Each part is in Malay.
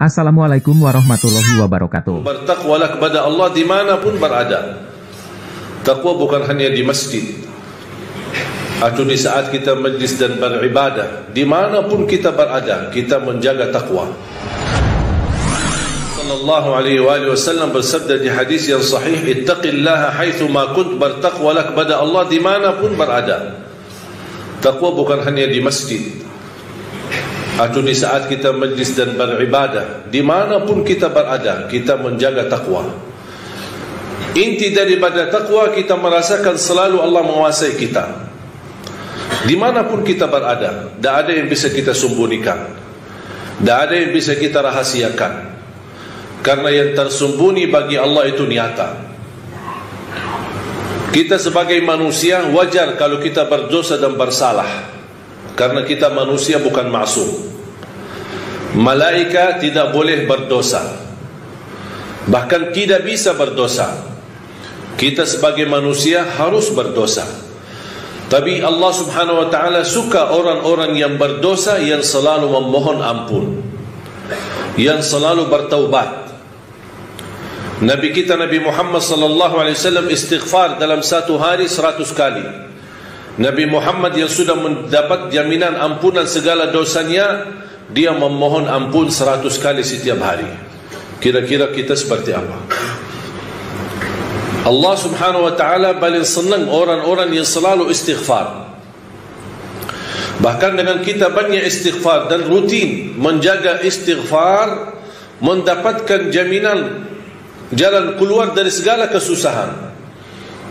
Assalamualaikum warahmatullahi wabarakatuh. Bertakwalah kepada Allah dimanapun berada. Takwa bukan hanya di masjid atau di saat kita majlis dan beribadah. Dimanapun kita berada, kita menjaga takwa. Sallallahu alaihi wasallam bersabda di hadis yang sahih, ittaqillaha haitsu ma kunt, bertakwalah kepada Allah dimanapun berada. Takwa bukan hanya di masjid atau di saat kita majlis dan beribadah. Dimanapun kita berada, kita menjaga takwa. Inti daripada takwa, kita merasakan selalu Allah menguasai kita. Dimanapun kita berada, tidak ada yang bisa kita sembunyikan, tidak ada yang bisa kita rahasiakan, karena yang tersembunyi bagi Allah itu nyata. Kita sebagai manusia wajar kalau kita berdosa dan bersalah, karena kita manusia bukan maksum. Malaikat tidak boleh berdosa, bahkan tidak bisa berdosa. Kita sebagai manusia harus berdosa. Tapi Allah subhanahu wa ta'ala suka orang-orang yang berdosa, yang selalu memohon ampun, yang selalu bertaubat. Nabi kita Nabi Muhammad sallallahu alaihi wasallam istighfar dalam satu hari 100 kali. Nabi Muhammad yang sudah mendapat jaminan ampunan segala dosanya, dia memohon ampun 100 kali setiap hari. Kira-kira kita seperti apa? Allah subhanahu wa ta'ala paling senang orang-orang yang selalu istighfar. Bahkan dengan kita banyak istighfar dan rutin menjaga istighfar, mendapatkan jaminan jalan keluar dari segala kesusahan,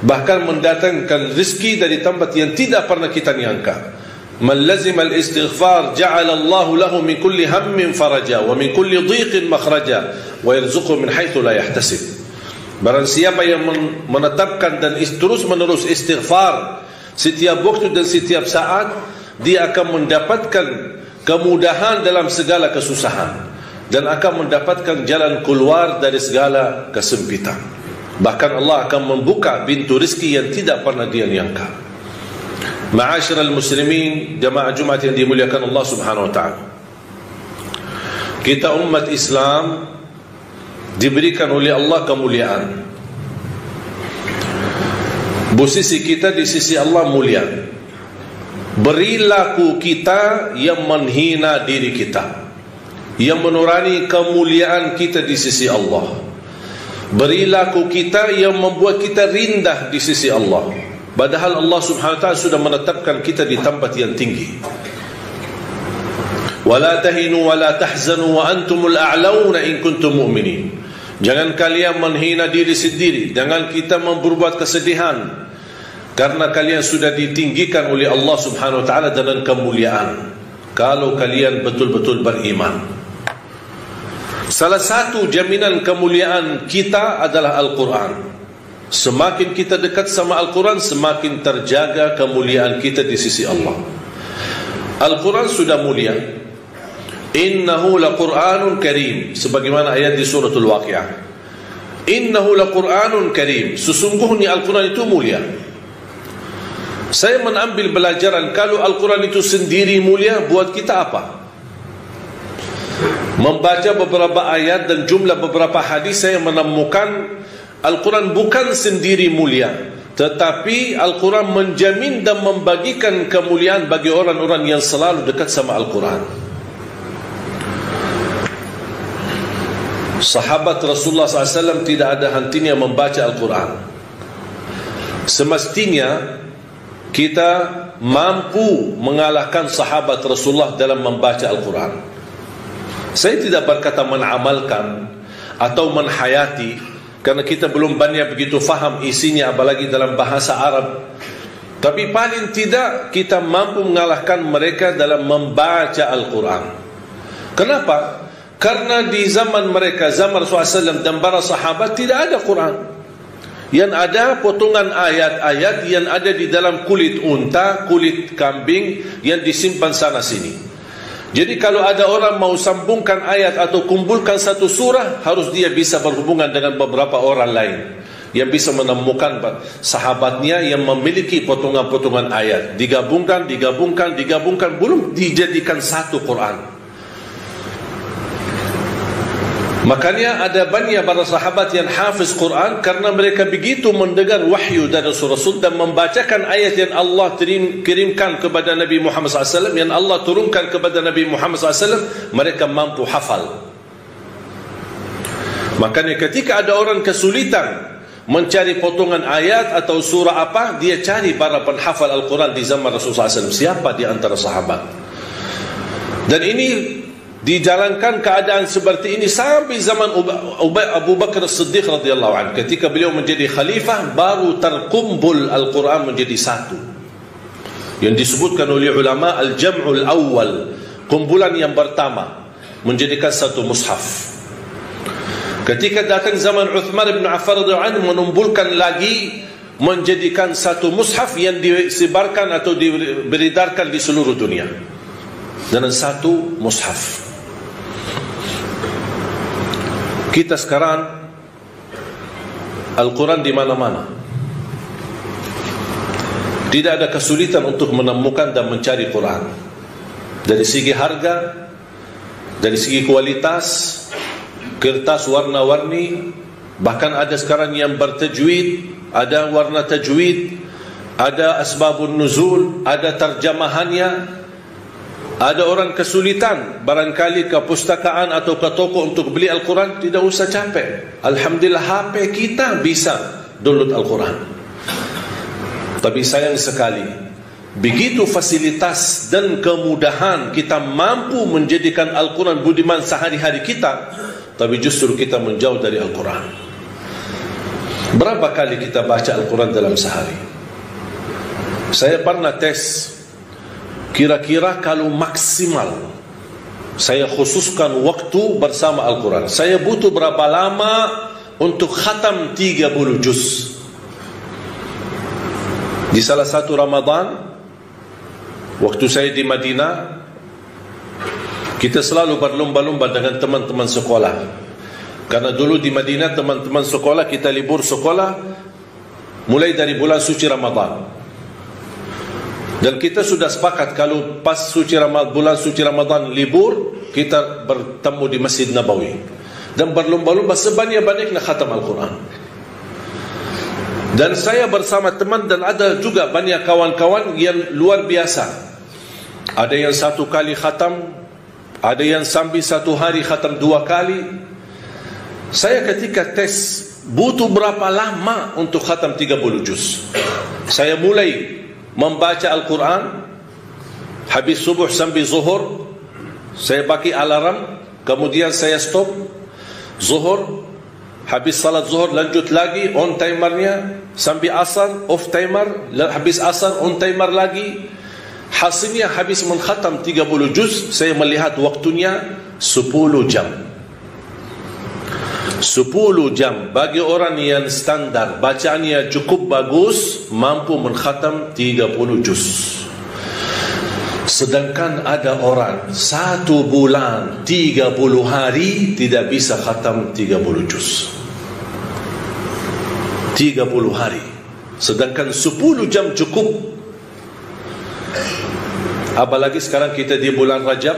bahkan mendatangkan rezeki dari tempat yang tidak pernah kita nyangka. Man lazima al-istighfar ja'ala Allahu lahu min kulli hammin faraja wa min kulli dhiqin makhraja wa yarzuqhu min haitsu la yahtasib. Barang siapa yang menetapkan dan terus menerus istighfar setiap waktu dan setiap saat, dia akan mendapatkan kemudahan dalam segala kesusahan dan akan mendapatkan jalan keluar dari segala kesempitan. Bahkan Allah akan membuka pintu rezeki yang tidak pernah dia nyangka. Ma'asyiral muslimin, jamaah Jumat yang dimuliakan Allah subhanahu wa ta'ala, kita umat Islam diberikan oleh Allah kemuliaan. Posisi kita di sisi Allah mulia. Perilaku kita yang menghina diri kita, yang menurani kemuliaan kita di sisi Allah. Perilaku kita yang membuat kita rendah di sisi Allah, padahal Allah subhanahu wa ta'ala sudah menetapkan kita di tempat yang tinggi. Wala tahinu wala tahzanu wa antumul a'launa in kuntum mu'minin. Jangan kalian menghina diri sendiri, jangan kita memperbuat kesedihan, karena kalian sudah ditinggikan oleh Allah subhanahu wa ta'ala dengan kemuliaan, kalau kalian betul-betul beriman. Salah satu jaminan kemuliaan kita adalah Al-Quran. Semakin kita dekat sama Al-Quran, semakin terjaga kemuliaan kita di sisi Allah. Al-Quran sudah mulia. Innahu laqur'anun karim, sebagaimana ayat di suratul Waqiah. Innahu laqur'anun karim, sesungguhnya Al-Quran itu mulia. Saya mengambil pelajaran, kalau Al-Quran itu sendiri mulia, buat kita apa? Membaca beberapa ayat dan jumlah beberapa hadis, saya menemukan Al-Quran bukan sendiri mulia, tetapi Al-Quran menjamin dan membagikan kemuliaan bagi orang-orang yang selalu dekat sama Al-Quran. Sahabat Rasulullah SAW tidak ada hentinya membaca Al-Quran. Semestinya kita mampu mengalahkan sahabat Rasulullah dalam membaca Al-Quran. Saya tidak berkata menamalkan atau menhayati, karena kita belum banyak begitu faham isinya, apalagi dalam bahasa Arab. Tapi paling tidak kita mampu mengalahkan mereka dalam membaca Al-Quran. Kenapa? Karena di zaman mereka, zaman Rasulullah SAW dan para sahabat, tidak ada Quran. Yang ada potongan ayat-ayat yang ada di dalam kulit unta, kulit kambing, yang disimpan sana sini. Jadi kalau ada orang mau sambungkan ayat atau kumpulkan satu surah, harus dia bisa berhubungan dengan beberapa orang lain yang bisa menemukan sahabatnya yang memiliki potongan-potongan ayat, digabungkan, belum dijadikan satu Quran. Makanya ada banyak para sahabat yang hafiz Quran karena mereka begitu mendengar wahyu dari Rasul dan membacakan ayat yang Allah kirimkan kepada Nabi Muhammad SAW, yang Allah turunkan kepada Nabi Muhammad SAW, mereka mampu hafal. Makanya ketika ada orang kesulitan mencari potongan ayat atau surah apa, dia cari para penghafal Al-Quran di zaman Rasulullah SAW. Siapa di antara sahabat? Dan ini dijalankan keadaan seperti ini sampai zaman Abu Bakar As-Siddiq radhiyallahu anhu. Ketika beliau menjadi khalifah, baru terkumpul Al-Quran menjadi satu, yang disebutkan oleh ulama al-jam'ul awal, kumpulan yang pertama menjadikan satu mushaf. Ketika datang zaman Uthman bin Affan radhiyallahu anhu, menumbulkan lagi menjadikan satu mushaf yang disebarkan atau diberedarkan di seluruh dunia dengan satu mushaf. Kita sekarang Al-Quran di mana-mana. Tidak ada kesulitan untuk menemukan dan mencari Quran. Dari segi harga, dari segi kualitas, kertas warna-warni, bahkan ada sekarang yang bertajwid, ada warna tajwid, ada asbabun nuzul, ada terjemahannya. Ada orang kesulitan barangkali ke pustakaan atau ke toko untuk beli Al-Quran, tidak usah capek. Alhamdulillah HP kita bisa download Al-Quran. Tapi sayang sekali, begitu fasilitas dan kemudahan kita mampu menjadikan Al-Quran budiman sehari-hari kita, tapi justru kita menjauh dari Al-Quran. Berapa kali kita baca Al-Quran dalam sehari? Saya pernah tes, kira-kira kalau maksimal saya khususkan waktu bersama Al-Quran, saya butuh berapa lama untuk khatam 30 juz. Di salah satu Ramadan, waktu saya di Madinah, kita selalu berlomba-lomba dengan teman-teman sekolah. Karena dulu di Madinah teman-teman sekolah, kita libur sekolah mulai dari bulan suci Ramadan. Dan kita sudah sepakat kalau pas bulan suci Ramadan libur, kita bertemu di Masjid Nabawi dan berlomba-lomba sebanyak-banyaknya khatam Al-Quran. Dan saya bersama teman, dan ada juga banyak kawan-kawan yang luar biasa. Ada yang 1 kali khatam, ada yang sambil 1 hari khatam 2 kali. Saya ketika tes butuh berapa lama untuk khatam 30 juz, saya mulai membaca Al-Quran, habis subuh sampai zuhur, saya pakai alarm, kemudian saya stop, zuhur, habis salat zuhur lanjut lagi, on timernya, sampai asar, off timer, habis asar, on timer lagi. Hasilnya habis mengkhatam 30 juz, saya melihat waktunya 10 jam. 10 jam bagi orang yang standar bacaannya cukup bagus, mampu mengkhatam 30 juz. Sedangkan ada orang 1 bulan 30 hari tidak bisa khatam 30 juz. 30 hari, sedangkan 10 jam cukup. Apalagi sekarang kita di bulan Rajab.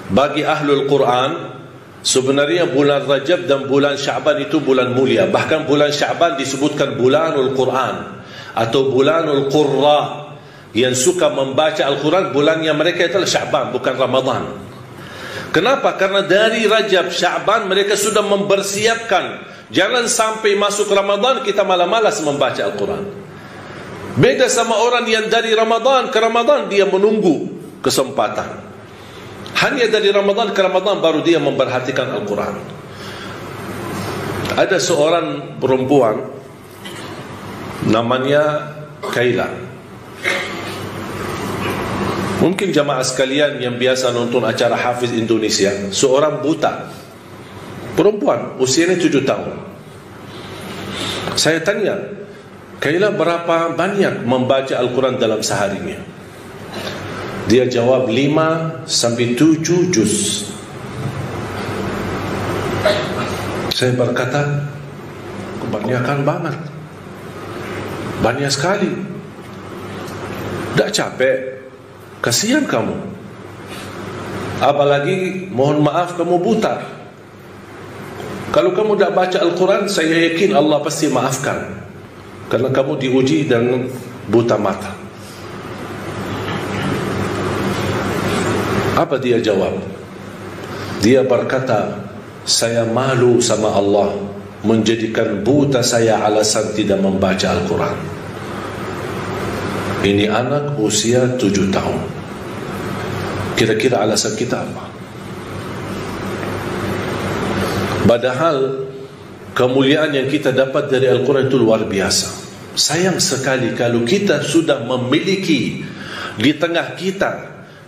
Bagi ahlul Quran, sebenarnya bulan Rajab dan bulan Sya'ban itu bulan mulia. Bahkan bulan Sya'ban disebutkan bulanul Quran atau bulanul Qurra. Yang suka membaca Al-Quran, bulannya mereka itulah Sya'ban, bukan Ramadan. Kenapa? Karena dari Rajab, Sya'ban mereka sudah mempersiapkan. Jangan sampai masuk Ramadan kita malas membaca Al-Quran. Beda sama orang yang dari Ramadan ke Ramadan dia menunggu kesempatan. Hanya dari Ramadan ke Ramadan baru dia memperhatikan Al-Quran. Ada seorang perempuan namanya Kaila. Mungkin jamaah sekalian yang biasa nonton acara Hafiz Indonesia, seorang buta perempuan, usianya 7 tahun. Saya tanya, Kaila berapa banyak membaca Al-Quran dalam seharinya? Dia jawab 5 sampai 7 juz. Saya berkata, kebanyakan banget, banyak sekali. Tak capek? Kasihan kamu. Apalagi mohon maaf kamu buta. Kalau kamu tak baca Al-Quran, saya yakin Allah pasti maafkan, karena kamu diuji dengan buta mata. Apa dia jawab? Dia berkata, saya malu sama Allah menjadikan buta saya alasan tidak membaca Al-Quran. Ini anak usia 7 tahun. Kira-kira alasan kita apa? Padahal kemuliaan yang kita dapat dari Al-Quran itu luar biasa. Sayang sekali kalau kita sudah memiliki di tengah kita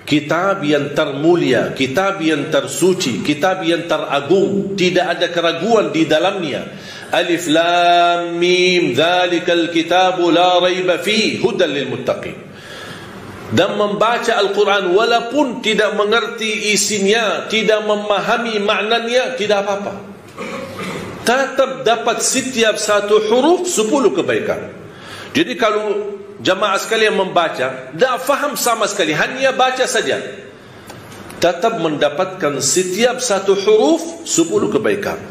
kitab yang termulia, kitab yang tersuci, kitab yang teragung, tidak ada keraguan di dalamnya. Alif Lam Mim, dzalikal kitabu la raiba fihi hudan lil muttaqin. Dan membaca Al-Quran walaupun tidak mengerti isinya, tidak memahami maknanya, tidak apa-apa, tetap dapat setiap satu huruf 10 kebaikan. Jadi kalau jamaah sekalian membaca, tak faham sama sekali, hanya baca saja, tetap mendapatkan setiap satu huruf 10 kebaikan.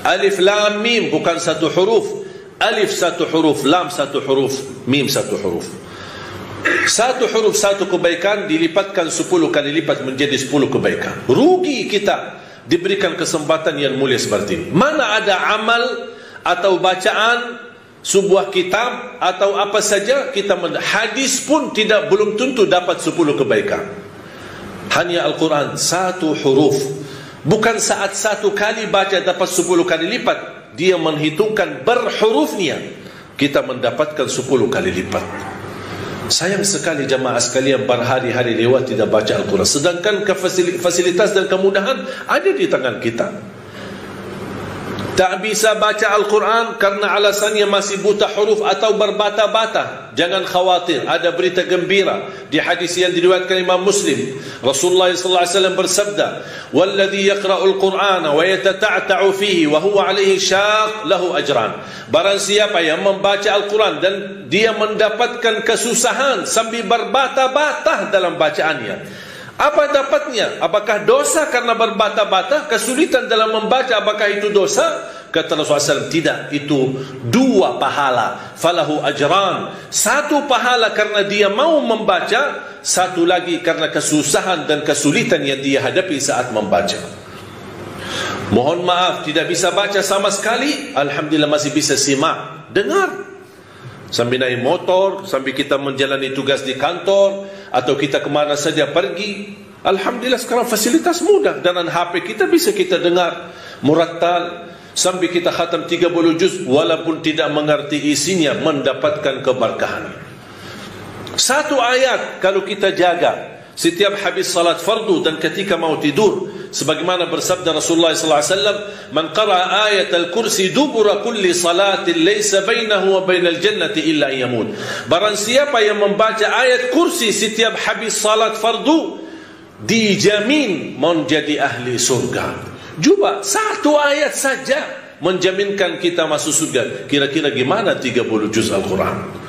Alif Lam Mim bukan satu huruf, alif satu huruf, lam satu huruf, mim satu huruf. Satu huruf satu kebaikan dilipatkan 10 kali lipat menjadi 10 kebaikan. Rugi kita diberikan kesempatan yang mulia seperti ini. Mana ada amal atau bacaan sebuah kitab atau apa saja kita hadis pun belum tentu dapat 10 kebaikan. Hanya Al-Quran satu huruf, bukan saat satu kali baca dapat 10 kali lipat, dia menghitungkan berhurufnya, kita mendapatkan 10 kali lipat. Sayang sekali jamaah sekalian berhari-hari lewat tidak baca Al-Quran, sedangkan fasilitas dan kemudahan ada di tangan kita. Tak bisa baca Al-Quran karena alasannya masih buta huruf atau berbata-bata. Jangan khawatir, ada berita gembira di hadis yang diriwayatkan Imam Muslim. Rasulullah SAW bersabda, "Walladhi yaqra'ul Qur'ana wa yatata'ta'u fihi wa huwa 'alaihi syaq lahu ajran." Barang siapa yang membaca Al-Quran dan dia mendapatkan kesusahan sambil berbata-bata dalam bacaannya, apa dapatnya? Apakah dosa karena berbata-bata? Kesulitan dalam membaca, apakah itu dosa? Kata Rasulullah SAW, tidak, itu 2 pahala. Falahu ajran, 1 pahala karena dia mau membaca, 1 lagi karena kesusahan dan kesulitan yang dia hadapi saat membaca. Mohon maaf, tidak bisa baca sama sekali, alhamdulillah masih bisa simak, dengar. Sambil naik motor, sambil kita menjalani tugas di kantor, atau kita kemana saja pergi, alhamdulillah sekarang fasilitas mudah. Dengan HP kita bisa kita dengar murattal, sambil kita khatam 30 juz walaupun tidak mengerti isinya, mendapatkan keberkahan. 1 ayat kalau kita jaga setiap habis salat fardu dan ketika mau tidur, sebagaimana bersabda Rasulullah SAW, "Man qara'a ayat al-kursi dubura kulli salatin laysa bainahu wa bainal jannati illa yamut." Barang siapa yang membaca ayat kursi setiap habis salat fardu, dijamin menjadi ahli surga. Cuba 1 ayat saja menjaminkan kita masuk surga. Kira-kira gimana 30 juz Al-Quran?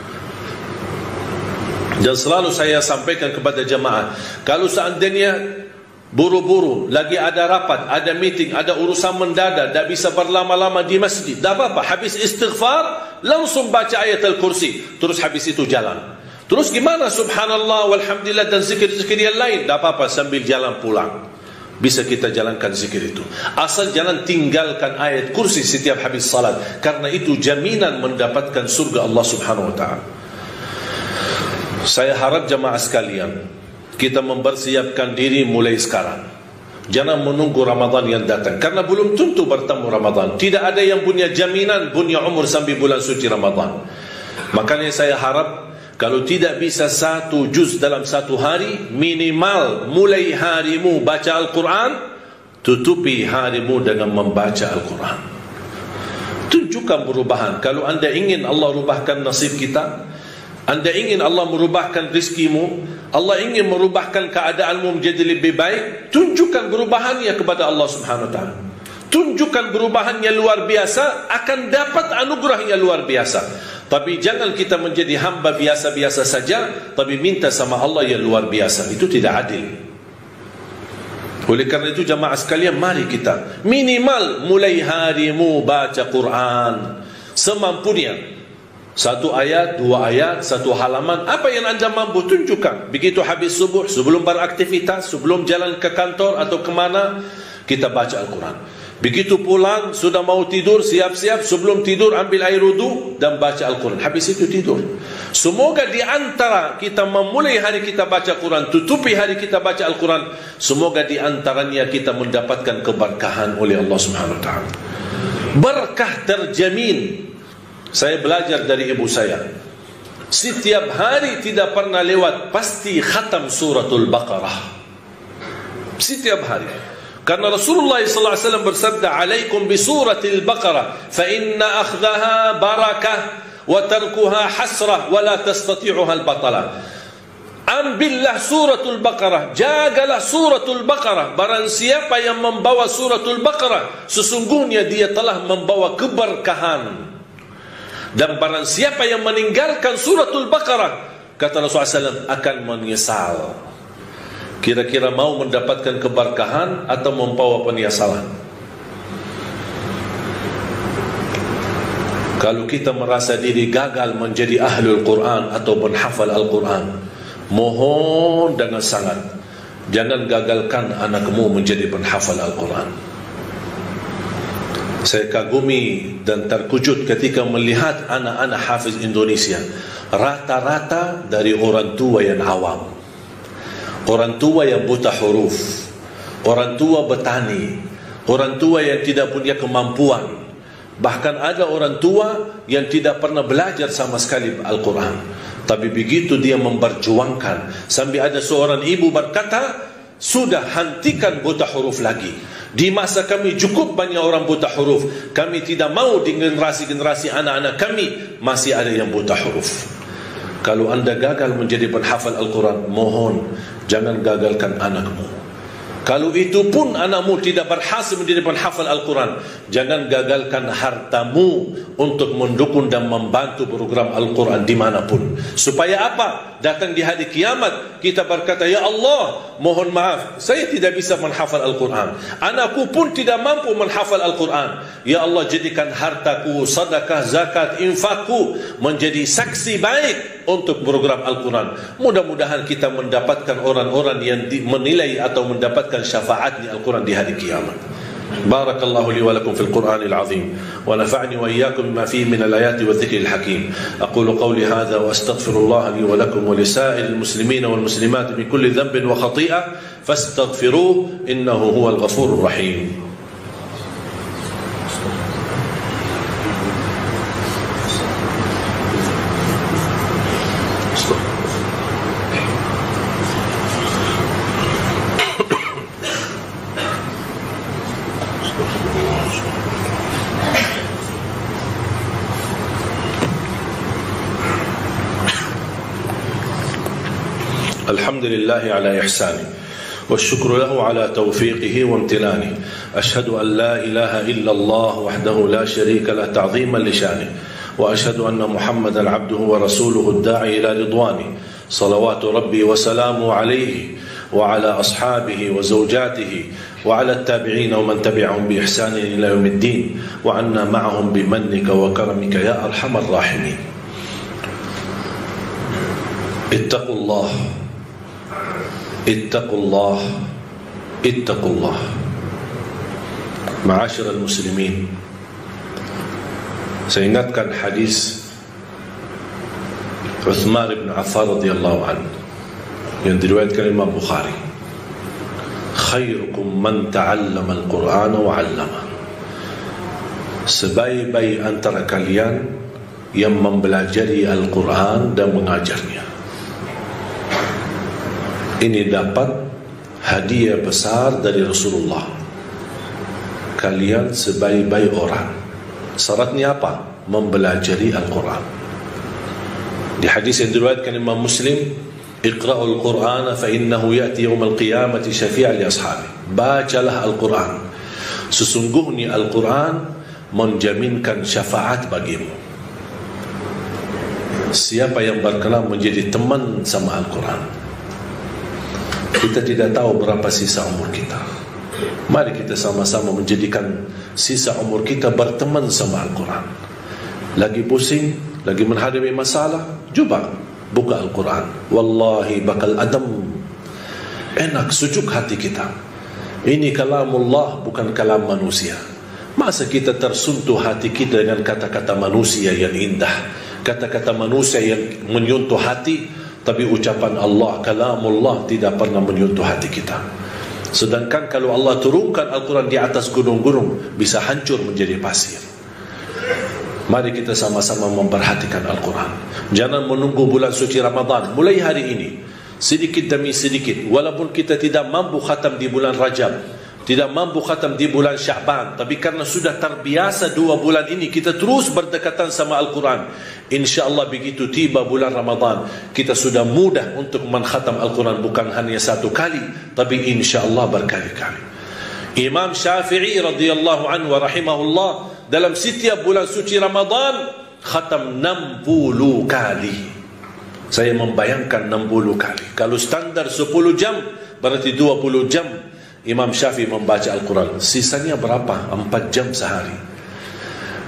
Dan selalu saya sampaikan kepada jemaah, kalau seandainya buru-buru, lagi ada rapat, ada meeting, ada urusan mendadak, tak bisa berlama-lama di masjid, tak apa-apa, habis istighfar langsung baca ayat Al-Kursi, terus habis itu jalan. Terus gimana subhanallah walhamdulillah dan zikir-zikir yang lain, tak apa-apa, sambil jalan pulang bisa kita jalankan zikir itu. Asal jangan tinggalkan ayat kursi setiap habis salat, karena itu jaminan mendapatkan surga Allah Subhanahu wa ta'ala. Saya harap jemaah sekalian, kita mempersiapkan diri mulai sekarang. Jangan menunggu Ramadan yang datang, karena belum tentu bertemu Ramadan. Tidak ada yang punya jaminan punya umur sampai bulan suci Ramadan. Makanya saya harap, kalau tidak bisa 1 juz dalam 1 hari, minimal mulai harimu baca Al-Quran, tutupi harimu dengan membaca Al-Quran. Tunjukkan perubahan. Kalau anda ingin Allah rubahkan nasib kita, anda ingin Allah merubahkan rizkimu, Allah ingin merubahkan keadaanmu menjadi lebih baik, tunjukkan perubahannya kepada Allah Subhanahu wa ta'ala. Tunjukkan perubahan yang luar biasa, akan dapat anugerah yang luar biasa. Tapi jangan kita menjadi hamba biasa-biasa saja, tapi minta sama Allah yang luar biasa. Itu tidak adil. Oleh kerana itu jamaah sekalian, mari kita minimal mulai harimu baca Quran semampunya. Satu ayat, dua ayat, satu halaman, apa yang anda mampu tunjukkan. Begitu habis subuh, sebelum beraktivitas, sebelum jalan ke kantor atau kemana, kita baca Al-Quran. Begitu pulang, sudah mau tidur, siap-siap, sebelum tidur ambil air wudu dan baca Al-Quran. Habis itu tidur. Semoga di antara kita memulai hari kita baca Quran, tutupi hari kita baca Al-Quran, semoga di antaranya kita mendapatkan keberkahan oleh Allah Subhanahu Wa Taala. Berkah terjamin. Saya belajar dari ibu saya, setiap hari tidak pernah lewat pasti khatam suratul Baqarah. Setiap hari. Karena Rasulullah SAW bersabda, "Alaikum bi suratil Baqarah, fa inna akhdaha barakah wa tarkuha hasrah wa la tastati'uha al-batalah." Ambillah suratul Baqarah, jagalah suratul Baqarah. Barang siapa yang membawa suratul Baqarah, sesungguhnya dia telah membawa keberkahan. Dan barang siapa yang meninggalkan suratul Baqarah, kata Rasulullah SAW, akan menyesal. Kira-kira mau mendapatkan keberkahan atau membawa penyesalan? Kalau kita merasa diri gagal menjadi ahlul Quran atau penghafal Al-Quran, mohon dengan sangat, jangan gagalkan anakmu menjadi penghafal Al-Quran. Saya kagumi dan terkejut ketika melihat anak-anak hafiz Indonesia, rata-rata dari orang tua yang awam, orang tua yang buta huruf, orang tua petani, orang tua yang tidak punya kemampuan. Bahkan ada orang tua yang tidak pernah belajar sama sekali Al-Quran, tapi begitu dia memperjuangkan, sampai ada seorang ibu berkata, sudah hentikan buta huruf lagi. Di masa kami cukup banyak orang buta huruf, kami tidak mau di generasi-generasi anak-anak kami masih ada yang buta huruf. Kalau anda gagal menjadi penghafal Al-Quran, mohon jangan gagalkan anakmu. Kalau itu pun anakmu tidak berhasil menjadi penghafal Al-Quran, jangan gagalkan hartamu untuk mendukung dan membantu program Al-Quran dimanapun. Supaya apa? Datang di hari kiamat kita berkata, ya Allah, mohon maaf, saya tidak bisa menghafal Al-Quran, anakku pun tidak mampu menghafal Al-Quran. Ya Allah, jadikan hartaku, sedekah, zakat, infakku menjadi saksi baik untuk program Al-Quran. Mudah-mudahan kita mendapatkan orang-orang yang menilai atau mendapatkan syafaatnya Al-Quran di hari kiamat. Barakallahu li wa lakum fil Qur'anil azim wa nafa'ni wa iyyakum bima fihi min al-ayati wa dhikril hakim. Aqulu qawli hadha wa astaghfirullah li wa lakum wa li sa'iril muslimin wal muslimat min kulli dhanbin wa khati'ah fastaghfiruhu innahu huwal ghafurur rahim. الحمد لله على إحسانه والشكر له على توفيقه وامتنانه. أشهد أن لا إله إلا الله وحده لا شريك له تعظيما لشانه، وأشهد أن محمدا عبده ورسوله الداعي إلى رضوانه، صلوات ربي وسلامه عليه وعلى أصحابه وزوجاته وعلى التابعين ومن تبعهم بإحسان إلى يوم الدين، وعنا معهم بمنك وكرمك يا أرحم الراحمين. اتقوا الله اتقوا الله اتقوا الله. معاشر المسلمين, saya ingatkan hadis Uthman bin Affan radhiyallahu anhu yang diriwayatkan Imam Bukhari, khairukum man ta'allama al-Qur'ana wa 'allama. Sebaik-baik antara kalian yang mempelajari Al-Quran dan mengajarnya. Ini dapat hadiah besar dari Rasulullah. Kalian sebaik-baik orang. Syaratnya apa? Mempelajari Al-Quran. Di hadis yang diriwayatkan Imam Muslim, Iqra'ul Qur'ana fa innahu ya'ti yawmal qiyamati syafi'an li ashabi. Bacalah Al-Quran, sesungguhnya Al-Quran menjaminkan syafaat bagimu. Siapa yang berkenan menjadi teman sama Al-Quran? Kita tidak tahu berapa sisa umur kita. Mari kita sama-sama menjadikan sisa umur kita berteman sama Al-Quran. Lagi pusing, lagi menghadapi masalah, coba buka Al-Quran. Wallahi bakal adem, enak, sejuk hati kita. Ini kalamullah, bukan kalam manusia. Masa kita tersentuh hati kita dengan kata-kata manusia yang indah, kata-kata manusia yang menyentuh hati, tapi ucapan Allah, kalamullah, tidak pernah menyentuh hati kita. Sedangkan kalau Allah turunkan Al-Quran di atas gunung-gunung, bisa hancur menjadi pasir. Mari kita sama-sama memperhatikan Al-Quran. Jangan menunggu bulan suci Ramadan. Mulai hari ini, sedikit demi sedikit, walaupun kita tidak mampu khatam di bulan Rajab, tidak mampu khatam di bulan Sya'ban, tapi karena sudah terbiasa 2 bulan ini, kita terus berdekatan sama Al-Quran. InsyaAllah begitu tiba bulan Ramadan, kita sudah mudah untuk menghatam Al-Quran, bukan hanya 1 kali, tapi insyaAllah berkali-kali. Imam Syafi'i radhiyallahu anhu wa rahimahullah, dalam setiap bulan suci Ramadan khatam 60 kali. Saya membayangkan 60 kali. Kalau standar 10 jam, berarti 20 jam Imam Syafi'i membaca Al-Quran. Sisanya berapa? 4 jam sehari.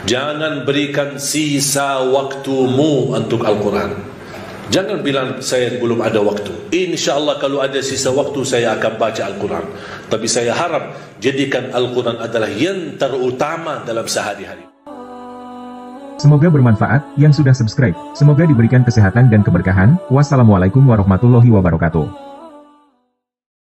Jangan berikan sisa waktumu untuk Al-Quran. Jangan bilang saya belum ada waktu. InsyaAllah kalau ada sisa waktu saya akan baca Al-Quran. Tapi saya harap jadikan Al-Quran adalah yang terutama dalam sehari-hari. Semoga bermanfaat yang sudah subscribe. Semoga diberikan kesehatan dan keberkahan. Wassalamualaikum warahmatullahi wabarakatuh.